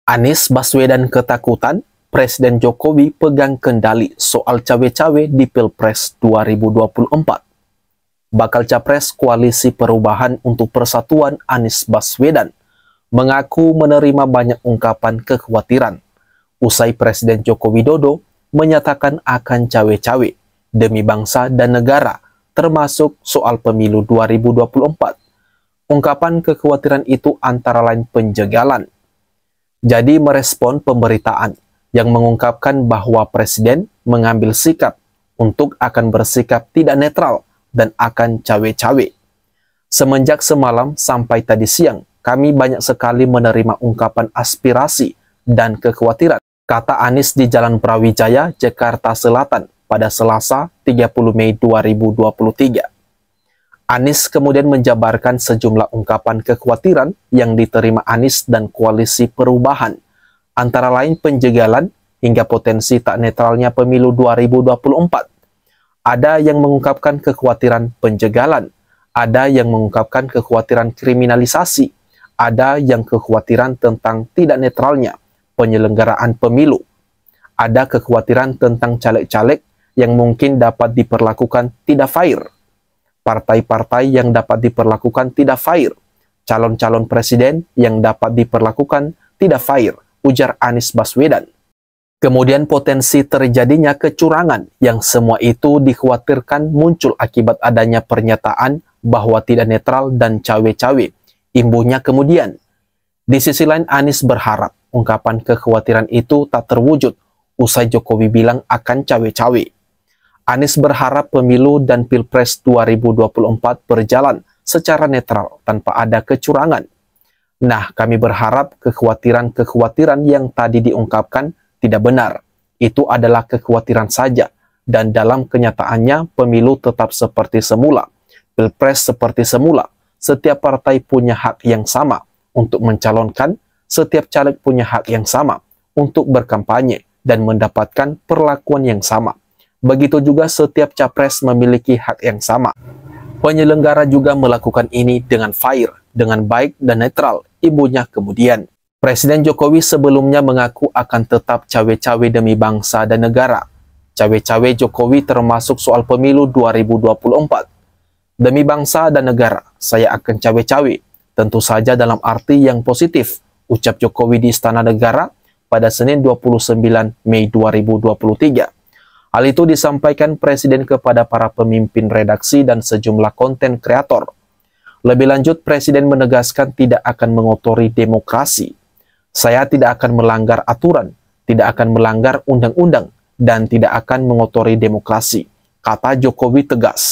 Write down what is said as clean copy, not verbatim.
Anies Baswedan ketakutan, Presiden Jokowi pegang kendali soal cawe-cawe di Pilpres 2024. Bakal Capres Koalisi Perubahan untuk Persatuan Anies Baswedan mengaku menerima banyak ungkapan kekhawatiran usai Presiden Joko Widodo menyatakan akan cawe-cawe demi bangsa dan negara, termasuk soal pemilu 2024. Ungkapan kekhawatiran itu antara lain penjagalan. Jadi merespon pemberitaan yang mengungkapkan bahwa Presiden mengambil sikap untuk akan bersikap tidak netral dan akan cawe-cawe. Semenjak semalam sampai tadi siang, kami banyak sekali menerima ungkapan aspirasi dan kekhawatiran, kata Anies di Jalan Brawijaya, Jakarta Selatan pada Selasa 30 Mei 2023. Anies kemudian menjabarkan sejumlah ungkapan kekhawatiran yang diterima Anies dan Koalisi Perubahan, antara lain penjagalan hingga potensi tak netralnya pemilu 2024. Ada yang mengungkapkan kekhawatiran penjagalan, ada yang mengungkapkan kekhawatiran kriminalisasi, ada yang kekhawatiran tentang tidak netralnya penyelenggaraan pemilu, ada kekhawatiran tentang caleg-caleg yang mungkin dapat diperlakukan tidak fair, partai-partai yang dapat diperlakukan tidak fair, calon-calon presiden yang dapat diperlakukan tidak fair, ujar Anies Baswedan. Kemudian potensi terjadinya kecurangan yang semua itu dikhawatirkan muncul akibat adanya pernyataan bahwa tidak netral dan cawe-cawe. Imbuhnya kemudian. Di sisi lain Anies berharap ungkapan kekhawatiran itu tak terwujud usai Jokowi bilang akan cawe-cawe. Anies berharap pemilu dan Pilpres 2024 berjalan secara netral tanpa ada kecurangan. Nah, kami berharap kekhawatiran-kekhawatiran yang tadi diungkapkan tidak benar. Itu adalah kekhawatiran saja. Dan dalam kenyataannya pemilu tetap seperti semula. Pilpres seperti semula. Setiap partai punya hak yang sama untuk mencalonkan, setiap caleg punya hak yang sama untuk berkampanye dan mendapatkan perlakuan yang sama. Begitu juga setiap capres memiliki hak yang sama. Penyelenggara juga melakukan ini dengan fair, dengan baik dan netral, ibunya kemudian. Presiden Jokowi sebelumnya mengaku akan tetap cawe-cawe demi bangsa dan negara. Cawe-cawe Jokowi termasuk soal pemilu 2024. Demi bangsa dan negara, saya akan cawe-cawe, tentu saja dalam arti yang positif, ucap Jokowi di Istana Negara pada Senin 29 Mei 2023. Hal itu disampaikan Presiden kepada para pemimpin redaksi dan sejumlah konten kreator. Lebih lanjut, Presiden menegaskan tidak akan mengotori demokrasi. Saya tidak akan melanggar aturan, tidak akan melanggar undang-undang, dan tidak akan mengotori demokrasi, kata Jokowi tegas.